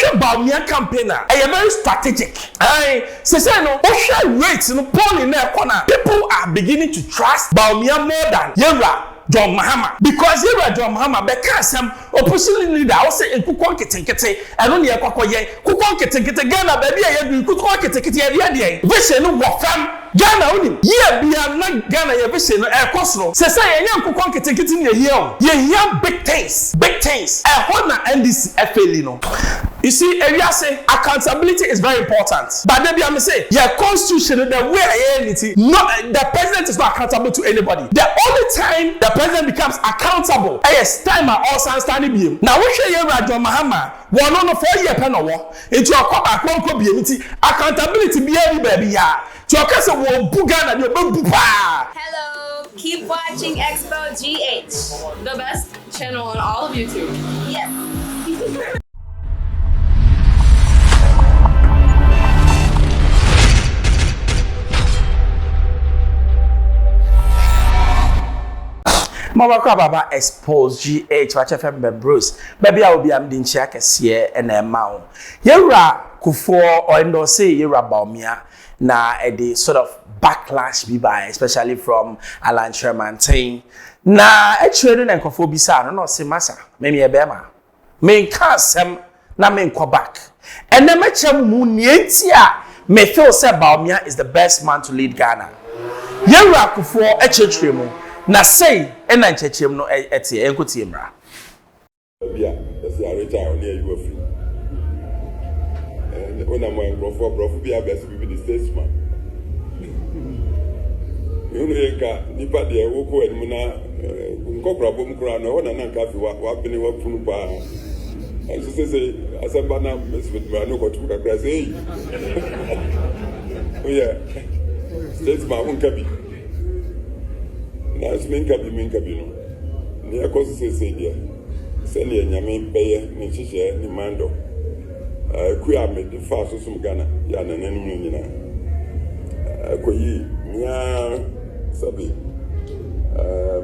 Osha Bawumia campaigner, I am very strategic. I say no, Osha rates no polling in their corner. People are beginning to trust Bawumia more than Yera John Mahama, because Yera John Mahama because some opposition leader I say in Kukon Kete and only a Kokoye Kukon Kete Ghana baby I do Kukon Kete vision what from Ghana only yeah be not Ghana your vision air cosmo say I am Kukon Kete here big things I want to end this FLino. You see, area say accountability is very important. But then I say, yeah, constitution, the way I am, not the president is not accountable to anybody. The only time the president becomes accountable is time I also standing beam. Now we share here John Mahama, one on a 4-year penal into a accountability be every baby. To a case of Bugana, your Hello, keep watching Xposed GH, the best channel on all of YouTube. Yes. Mawaka baba Xposed GH watch FM Bruce baby I will be am din chia kese and a maw J.A Kufuor or endo say J.A Bawumia na the sort of backlash be by especially from Alan Sherman saying na actually na nkofo bisa no say masa me me bema me kan sem na me nkɔ back and na mechem mu nienti a me feel say Bawumia is the best man to lead Ghana. J.A Kufuor echechire mu na say ena nchechem no etie enkotie mra bia ese areta oni ayu afi ona mo brofo bia best be the statesman you know yenka nipa de woko enimu na nkokra bom kura na ona na nka fi wa bene wa punu pa so say asamba na mesfit ma no ko tu kakra say oh yeah statesman unka bi na minka bi no ni akoso say dia se ne nyame beye ni hihye ni mando ku ya me de fa so sum Ghana ya na nanim no nyina akoyi nya sabi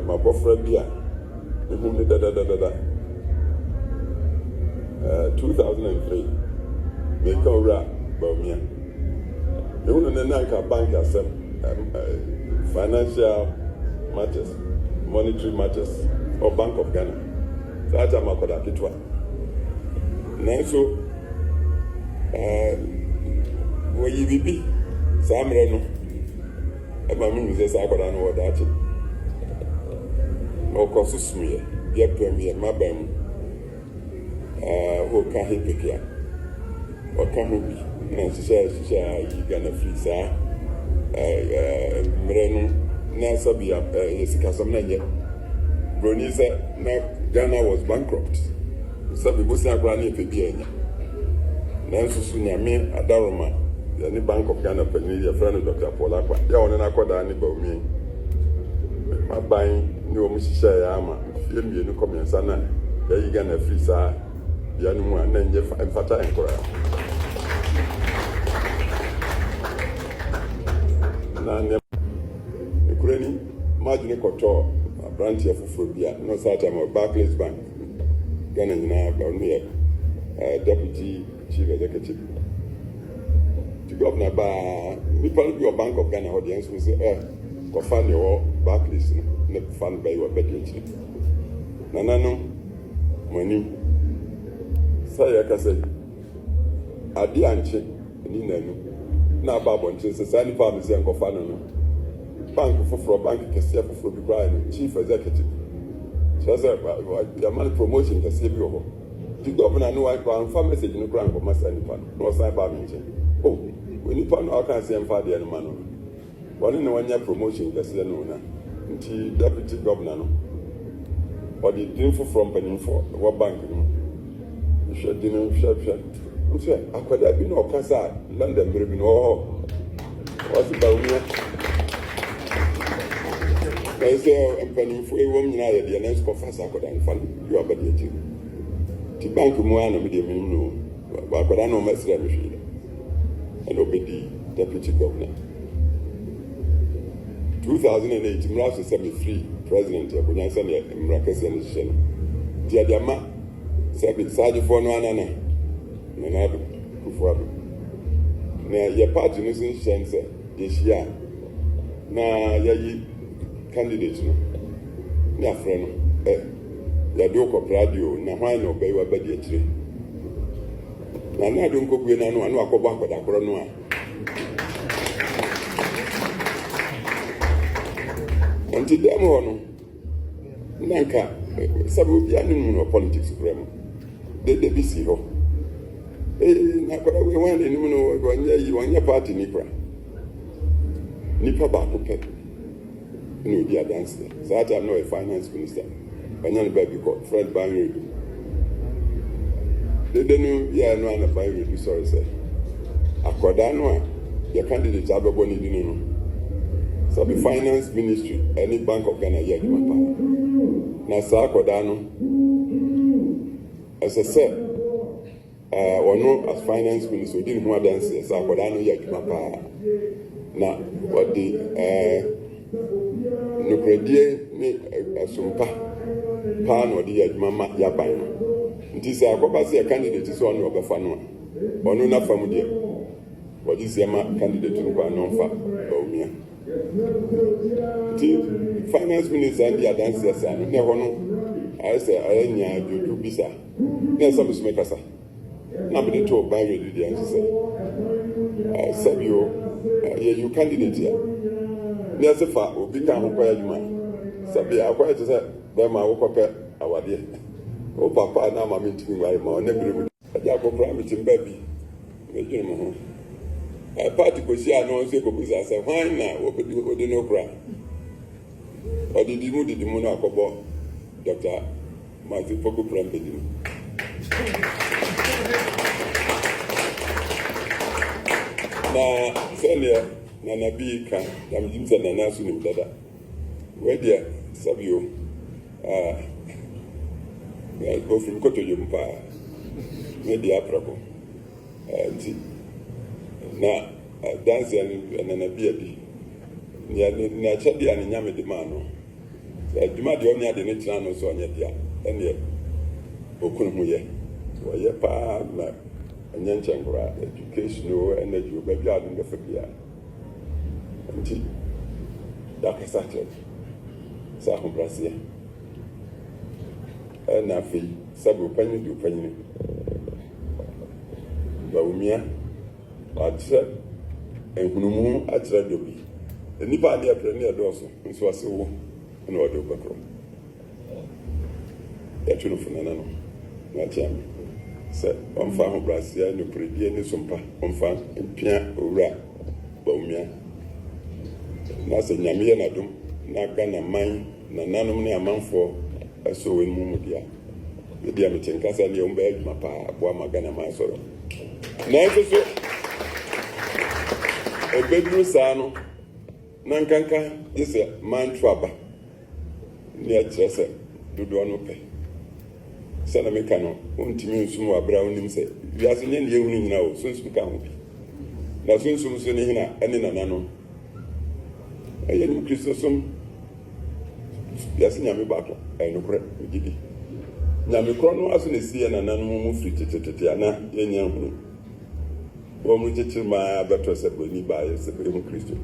ma bofra bia ni hum ni da 2003 me ka ora Bawumia e wono na nka bank asem financial matters, monetary matters, or Bank of Ghana. So that's what I'm going to do. Now, so, what you be? Sam Reno. I'm going to say, I'm going to know that. No costs me. Be premier, my bam. Who can he pick ya? Or can he be? And she says, you're going to free, sir. Reno. Na sabia yesika somna nye broni say na Ghana was bankrupt sabi bosi akra na epebi enya na nsusu nyame adaroma ya ni Bank of Ghana penny ya friend Dr. Paul Akwa ya wona na koda ni Bawumia maban ni o mushisha ya ama fie mienu komensa na ya yi Ghana free sa ya ni mu na nje mfata enkora na Kureni, imagine koto a branch of Fufobia, no such a Barclays Bank, Ghana, Bawumia, Deputy Chief Executive. To Governor Ba, we probably your Bank of Ghana audience will say, go fund your Barclays, not fund by your budget. Nanano, money. Say, I can say, I didn't check, now Babon, Society Pharmacy and Gofano. Bank for bank can see for the chief executive. So I said, the man promotion can save you. The governor know I can find message in the ground for Master Nipan. No sign by me. Oh, when Nipan, I can't see him for the animal. One in 1 year promotion, that's the no. The deputy governor, or the info from Benin for what bank? You should dinner, I'm saying, I could have been no cancer, London, baby, no. What's the Bawumia? I say, I'm planning for a woman. I had the announced confess. I could find you are better. The bank Moana with the minimum, but I know my machine and obey the deputy governor. 2008, Mras 73, President of Bunyasan Mrakasian. Diadama, Sabi Sadi for no anana. J.A Kufuor. Now, your party is in chance this year. Now, your candidate, your friend, your dog radio, now why no pay what body tree. Now, I don't go with no one who go back with a corona. Until them on Nanka, some young politics supreme. They be see ho. We want any one your party Nipa back okay. No, dear dance. So I know a finance minister. But none baby called Fred Banry. They don't know, yeah, no, and a Banry, sorry, sir. Accordano, your candidate, Ababoni, didn't know. So the finance ministry, any bank of Ghana, yeah, now, Sir Accordano, as I said, or no, as finance minister, we didn't want to dance, Sir Accordano, yeah, now, what the no credit, Sumpa, Pan or the Mama Yabana. It is a candidate is on over Fanua, or no, not family. What is your candidate to go on for Mawumia? The finance minister and the dancers are never know. I say, I do visa. There's some smakers. Nobody told by the answer. Sabio, you candidate here. There's a far will become acquired man. Sabia acquired to say, them I will compare our dear. Oh, Papa, now I'm meeting my never. I got a promise in baby. A party was here, no one said, why now? What could you do no cry? Or did you move the monarch about Dr. Martin Poco Prampedin? Now, Sonia, Nana B. Can, I'm Jimson and Nasu Dada. Where dear, Sabio, go from Koto Yumpa, maybe Aprabo. Na dance and a beard. Near Chadi and Yami de Mano. Dima the only other national so on yet, and yet Okumuye. Or ye pa, and Yanchangura, educational energy, baby out in the Fabia. Until Daka Saturday, Sahum Brasia. And Nafi, Sabu Penny do Penny. Mawumia. Atre enhunumu atre dobi enipa ade apreni adoso nso ase wo na ode obakro ya tunu funana no na tiam se onfa ho brasia no predie ni sompa onfa empia owura Mawumia na se nyame na dum na Ghana man na nanom ne amanfo aso wen mu dia dia me tenkasa ne omba adwuma pa abo ama Ghana man soro na eso a bedroom sano, Nankanka is a man trouble near Chester, Dudonope. Sanamecano, Untimun Suma Brown himself. We are in Indian now, soon to come. Now soon Sunina, and in a nano. A young Christosum, Yasin Yamibato, and Giddy. Namicron was in the sea and an animal free to Tatiana, young. My better said when you buy a separate Christian.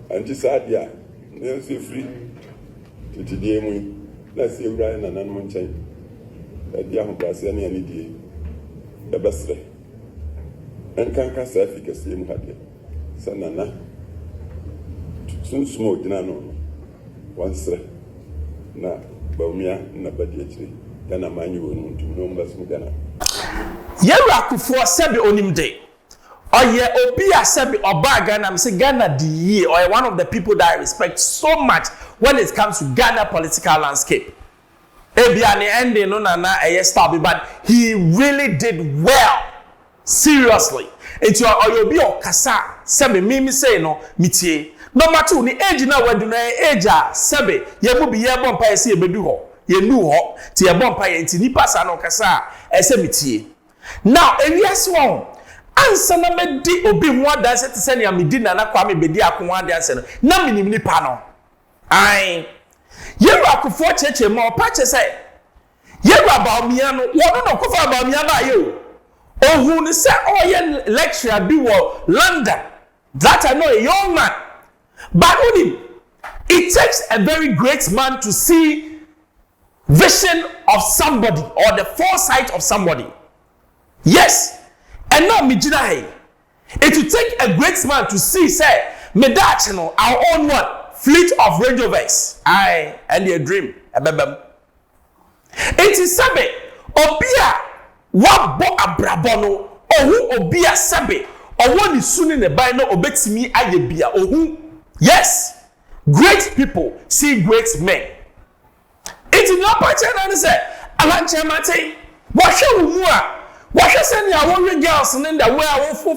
And she said, yeah, they'll see free to today. Let's see Brian and Anman chain. A young person any day. The best. And can't cast efficacy in Hadia. Sanana. Soon smoke, no. Once, na Mawumia, na Badiatri, Ghana Manu, to numbers Mugana. J.A Kufuor said the onim day. Or ye Obia Sebi or Ghana, I'm saying Ghana the year, or one of the people that I respect so much when it comes to Ghana political landscape. Ebiani ending no na but he really did well. Seriously. It's your Oyobi or Kasa, Sebi Mimi say no, mitie. No matter the age now when do na age Sebi, ye will be ye bumpire see a baby ho. Ye knew ho, to your bumpire into Nipasa no Kasa, mitie. Now, yes one. Ansa na me di obi ho adanse te se ne amedi na na kwa me bedi akon adanse no na minim ni pa no ai J.A Kufuor cheche ma opa che se J.A Mawumia no wono no kofa Mawumia na ye o Oh, who say, oh, yeah, lecturer be London. That I know a young man. But only it takes a very great man to see vision of somebody or the foresight of somebody. Yes. And not me jina. It will take a great man to see, say, me that you know, our own what? Fleet of Range Rovers. Aye, and their dream. It is sabe, obia, wabo abrabono, ohu obia sabe, owo ni suni ne bay no obetimi ayebia, ohu. Yes, great people see great men. It is not part and say, Alanche Mate, washa umua, washa send your warrior girls and then the way I for a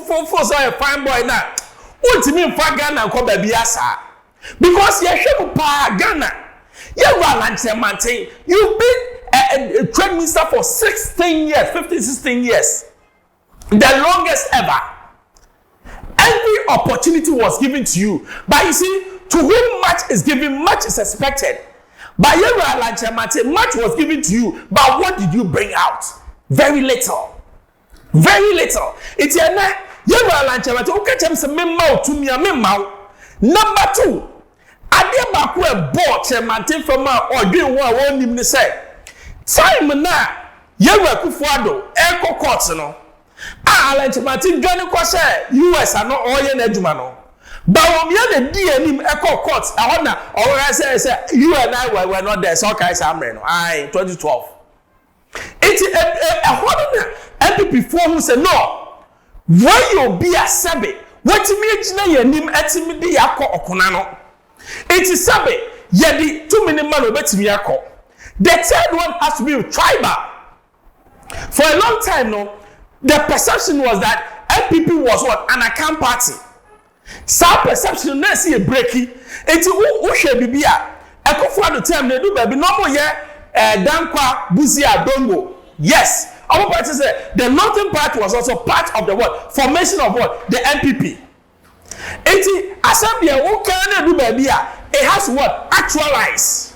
fine boy now. What do you mean for Ghana ko baby asa? Because you should pa Ghana. You Alanche Mate, you've been a trade minister for 16 years, 15, 16 years. The longest ever. Every opportunity was given to you. But you see, to whom much is given, much is expected. By your much was given to you, but what did you bring out? Very little. Very little. It's a na you okay, Number two, Adia Bakwe bought Chemante from or doing what one him say. Time na J.A Kufuor Eko courts no. Alanche Martin Ghana kwase US are not all yen adwuma no. But when we had the DNA Echo Courts, I wanna or say you and I were not there, so guys I'm no. Aye, 2012. It's a MPP before who said no. Why you be a sabe? What me your name etimidi yako okunano. It is sabe, yedi 2 minute man obetimi yako. The third one has to be tribal. For a long time no, the perception was that MPP was what? An account party. Some perception na see a breaky. Enti who share bibia. Kufuor the time they do baby no more dankwa buzia dongo. Yes. Our party say the northern part was also part of the what? Formation of what? The MPP. Enti assembly who can do baby it has what? Actualize.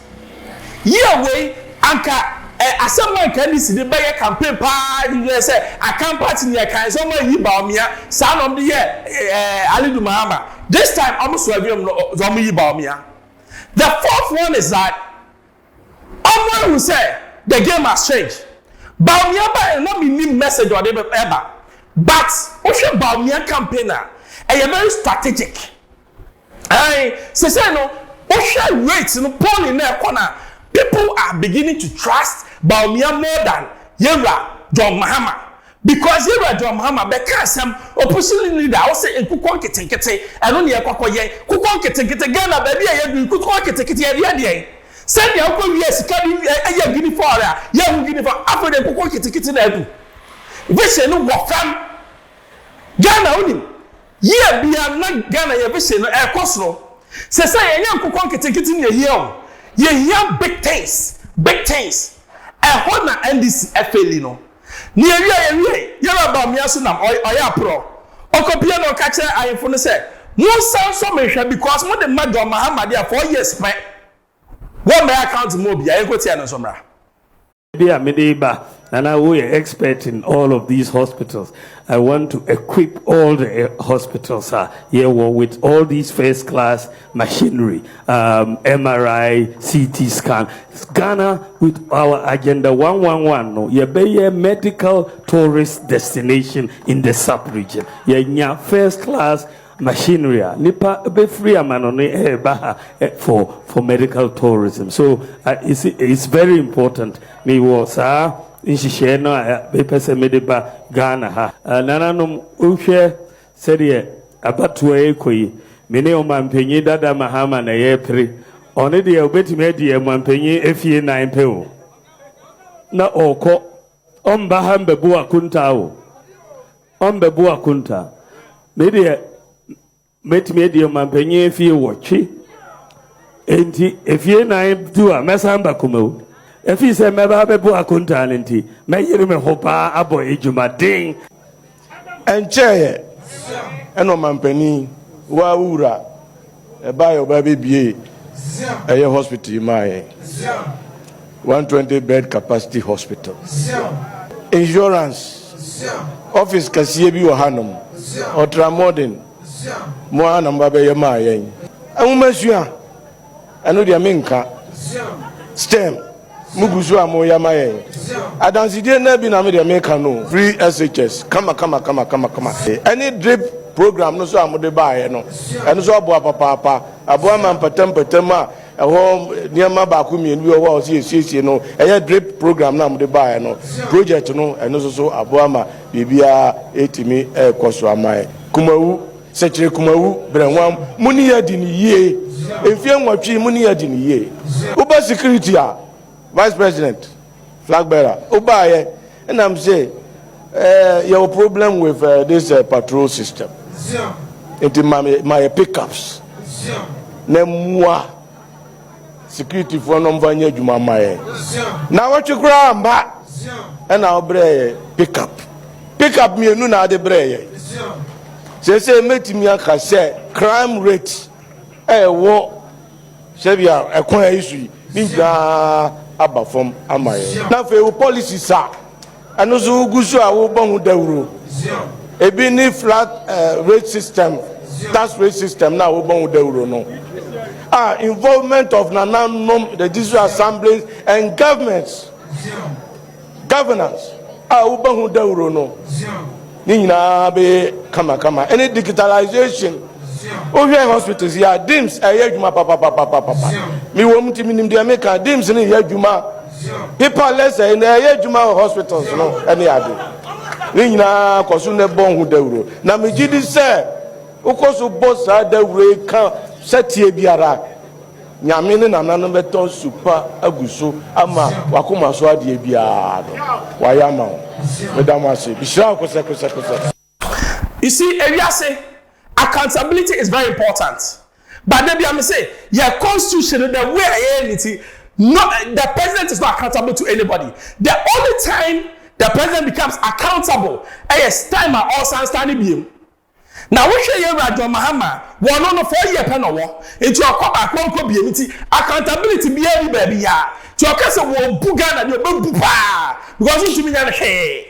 Year way anka someone can see the bigger campaign you say I can't party near can someone you Mawumia son of the year Ali Mahama. This time almost Mawumia. The fourth one is that someone will say the game has changed. Mawumia not mean message or ever, but Osha Mawumia campaigner and very strategic. I say no Osha rates in the poll in their corner. People are beginning to trust Mawumia more than John Mahama. Because John Mahama, because some opposition leader, I say, in Kukon Kete, and only a Kokoye, Kukon Kete, Ghana, baby, I have Kukon Kete, send the uncle, yes, can you give me for that? Young give for after the Kukon Kete. Vision, what from Ghana only. Ye be not Ghana, your vision, a cosno. Say, I am Kukon Kete in your year. You hear big things. And what na NDC FL no. Near you about me as now or ya pro. Okopia no catch I phone say. No sound so much because more than Madam Muhammad there 4 years. One may account mobile. I go to an somra. And I will be an expert in all of these hospitals. I want to equip all the hospitals here with all these first-class machinery, MRI, CT scan. Ghana with our agenda 111. No, you be a medical tourist destination in the sub-region. You first-class machinery. Nipa be free for medical tourism. So it's very important. Me was in Shishena, Bepesa Mediba, Ghana, ha. Nananum Ushe said ye about 2 equi, Mineo Mampenye Dada Mahama na Yepri, only the obeti media Mampenye F.E. 9 peo. Na oko, Bahamba Bua Kuntao, Bebua Kunta, media media Mampenye F.E. watchi, and F.E. 9 do a Massamba Kumo. If he said, "Maybe Abu Akuntalenti, may you remember Hopa Abo Ejumading and chair and on Mampeni, Waura, a bio baby, a hospital, my 120 bed capacity hospital. Insurance, office kasiye bi wo hanom ultramodern mo anamba be yema yen ahumasua eno de menka stem mugusu amo yama yen adanside na bi na me de meka no free SHS kama any drip program no so amode baaye no eno so abo papa abo ama mpatam a eho niam ba ko mienu bi wo sie no eye drip program na amode baaye no project no eno so abo ama bibia etimi ekoso amae kumawu sechere kumawu brenwam muni yadi ni yie efie nwatwi muni yadi ni yie uba security a vice president flag bearer uba ye and I'm say your problem with this patrol system into my pickups na mwa security for no mvanye adwuma maye na watwe kura mba and na obre pickup mienu na ade breye say metimi aka say crime rate wo sebia ekon ayisu ninja aba from amaye na fe wo policy sa eno so gusu a wo bon dawuro ebi ni flat rate system tax rate system na wo bon dawuro no involvement of nananom the district assemblies and governance wo bon dawuro no ni nyina be kama any digitalization over hospitals ya dims ayadwuma papa mi wo mutimi nim de make dims ni yadwuma people less na ayadwuma hospitals no any ade ni nyina koso ne bon hu dawuro na me gidi se ukoso boss dawuro kan setie biara nyame ne nanano beton super aguso ama wakoma so ade biara do wayama madam ase bishra kose. You see, Eliase, accountability is very important. But then I say, your constitution, the way I anything, the president is not accountable to anybody. The only time the president becomes accountable is time I also standing beam. Now we share your John Mahama, one on 4 year pen or into a cop accountability be every baby ya. To a case of one bugana, your bupa, because you should be a hey.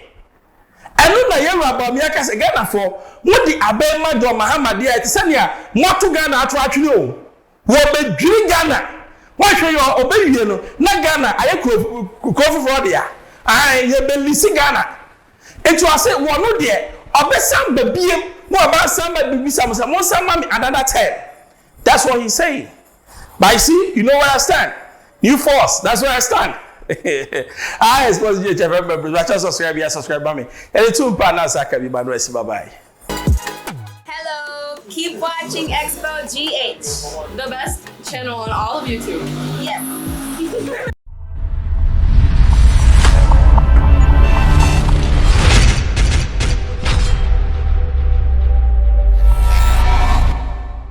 And no na yera ba mi aka se Ghana for what the abema John Mahama dia it say nia moto Ghana atwatwe o wo be dwiri Ghana wa hwe yo obewie no na Ghana aye kofu for dia ye be lisi Ghana etu ase wo no de obesam ba biem mo ba sam ba bibisa mo sam me another 10. That's what he's saying. But you see, you know where I stand. New force, that's where I stand. I Xposed J.A subscribe me. And the two partners are coming. Bye-bye. Hello, keep watching Xposed GH, the best channel on all of YouTube. Yes.